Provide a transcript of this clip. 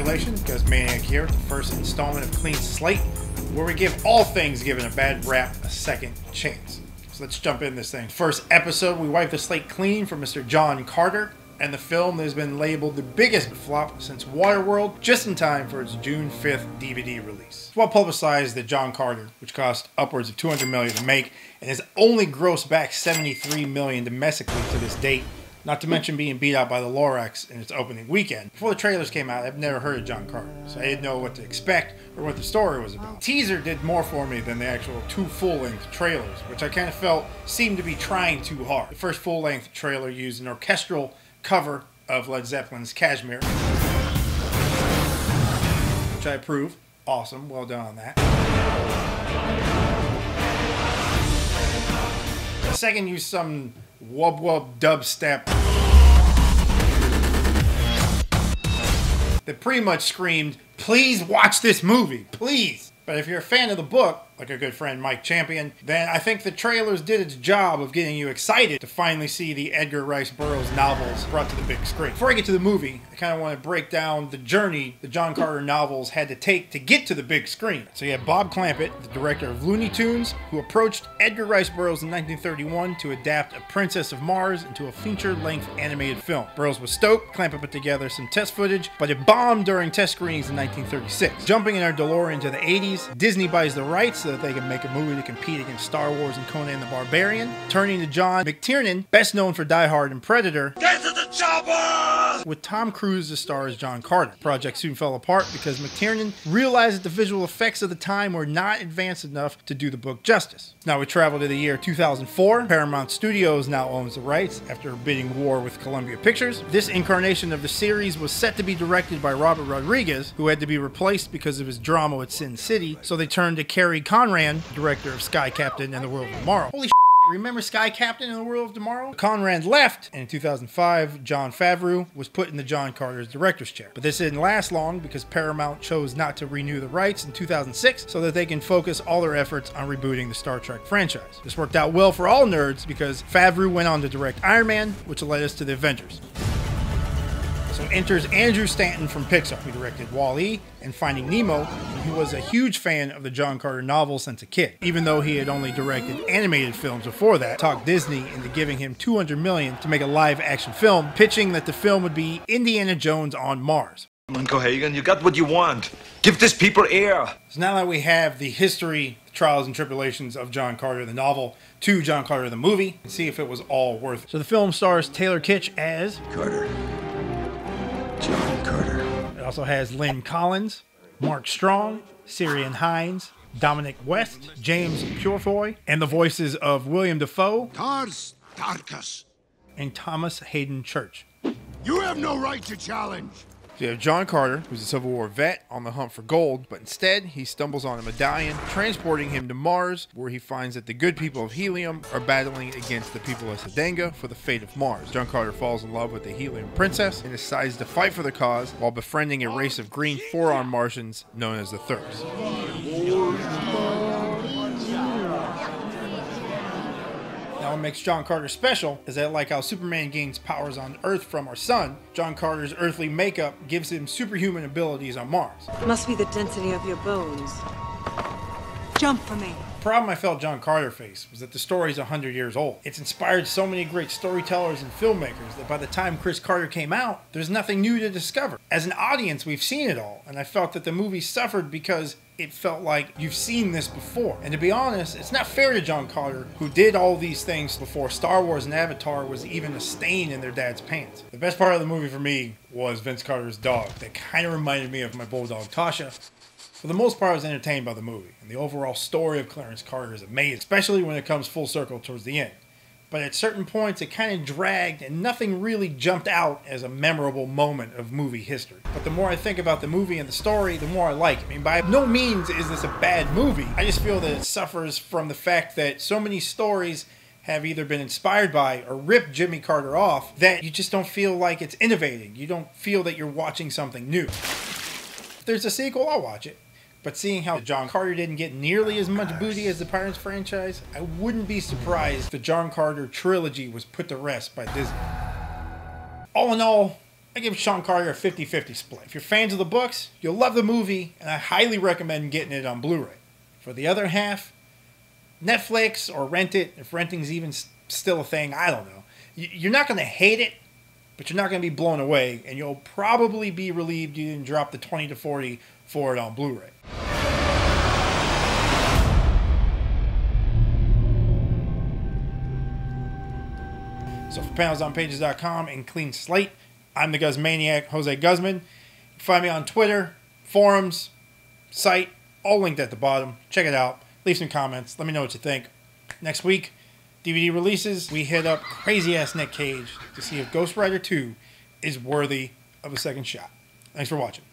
tribulations. Guzmaniac here with the first installment of Clean Slate, where we give all things given a bad rap a second chance. So let's jump in this thing. First episode, we wipe the slate clean for Mr. John Carter and the film that has been labeled the biggest flop since Waterworld, just in time for its June 5th DVD release. It's well publicized that John Carter, which cost upwards of $200 million to make and has only grossed back $73 million domestically to this date, not to mention being beat out by the Lorax in its opening weekend. Before the trailers came out, I've never heard of John Carter, so I didn't know what to expect or what the story was about. The teaser did more for me than the actual two full-length trailers, which I kind of felt seemed to be trying too hard. The first full-length trailer used an orchestral cover of Led Zeppelin's Kashmir, which I approve. Awesome, well done on that. The second used some wub-wub dubstep that pretty much screamed, "Please watch this movie, please!" But if you're a fan of the book, like our good friend Mike Champion, then I think the trailers did its job of getting you excited to finally see the Edgar Rice Burroughs novels brought to the big screen. Before I get to the movie, I kind of want to break down the journey the John Carter novels had to take to get to the big screen. So you have Bob Clampett, the director of Looney Tunes, who approached Edgar Rice Burroughs in 1931 to adapt A Princess of Mars into a feature-length animated film. Burroughs was stoked, Clampett put together some test footage, but it bombed during test screenings in 1936. Jumping in our DeLorean to the 80s, Disney buys the rights so that they can make a movie to compete against Star Wars and Conan the Barbarian. Turning to John McTiernan, best known for Die Hard and Predator, get to the chopper! With Tom Cruise as star as John Carter. The project soon fell apart because McTiernan realized that the visual effects of the time were not advanced enough to do the book justice. Now we travel to the year 2004. Paramount Studios now owns the rights after a bidding war with Columbia Pictures. This incarnation of the series was set to be directed by Robert Rodriguez, who had to be replaced because of his drama with Sin City, so they turned to Cary Conran, director of Sky Captain and the World of Tomorrow. Holy shit, remember Sky Captain and the World of Tomorrow? Conran left, and in 2005, Jon Favreau was put in the John Carter's director's chair. But this didn't last long because Paramount chose not to renew the rights in 2006 so that they can focus all their efforts on rebooting the Star Trek franchise. This worked out well for all nerds because Favreau went on to direct Iron Man, which led us to the Avengers. So enters Andrew Stanton from Pixar, who directed Wall-E and Finding Nemo, and he was a huge fan of the John Carter novel since a kid. Even though he had only directed animated films before that, talked Disney into giving him $200 million to make a live-action film, pitching that the film would be Indiana Jones on Mars. Come on, Cohagen, you got what you want. Give these people air. So now that we have the history, trials, and tribulations of John Carter the novel to John Carter the movie, and see if it was all worth it. So the film stars Taylor Kitsch as Carter. John Carter. It also has Lynn Collins, Mark Strong, Syrian Hines, Dominic West, James Purefoy, and the voices of William Dafoe Tars Tarkas. and Thomas Hayden Church. You have no right to challenge. So you have John Carter, who's a Civil War vet on the hunt for gold, but instead he stumbles on a medallion transporting him to Mars, where he finds that the good people of Helium are battling against the people of Sedenga for the fate of Mars. John Carter falls in love with the Helium princess and decides to fight for the cause while befriending a race of green four-armed Martians known as the Thurs. Now what makes John Carter special is that, like how Superman gains powers on Earth from our sun, John Carter's earthly makeup gives him superhuman abilities on Mars. Must be the density of your bones. Jump for me. The problem I felt John Carter faced was that the story is 100 years old. It's inspired so many great storytellers and filmmakers that by the time Chris Carter came out, there's nothing new to discover. As an audience, we've seen it all, and I felt that the movie suffered because it felt like you've seen this before. And to be honest, it's not fair to John Carter, who did all these things before Star Wars and Avatar was even a stain in their dad's pants. The best part of the movie for me was Vince Carter's dog. That kind of reminded me of my bulldog Tasha. For the most part, I was entertained by the movie, and the overall story of Clarence Carter is amazing, especially when it comes full circle towards the end. But at certain points, it kind of dragged, and nothing really jumped out as a memorable moment of movie history. But the more I think about the movie and the story, the more I like it. I mean, by no means is this a bad movie. I just feel that it suffers from the fact that so many stories have either been inspired by or ripped Jimmy Carter off that you just don't feel like it's innovating. You don't feel that you're watching something new. If there's a sequel, I'll watch it. But seeing how John Carter didn't get nearly as much booty as the Pirates franchise, I wouldn't be surprised if the John Carter trilogy was put to rest by Disney. All in all, I give Sean Carter a 50-50 split. If you're fans of the books, you'll love the movie, and I highly recommend getting it on Blu-ray. For the other half, Netflix or rent it, if renting's even still a thing, I don't know. You're not going to hate it, but you're not going to be blown away, and you'll probably be relieved you didn't drop the $20 to $40 for it on Blu-ray. So for PanelsOnPages.com and Clean Slate, I'm the Guzmaniac, Jose Guzman. You can find me on Twitter, forums, site, all linked at the bottom. Check it out. Leave some comments. Let me know what you think. Next week, DVD releases. We hit up crazy-ass Nick Cage to see if Ghost Rider 2 is worthy of a second shot. Thanks for watching.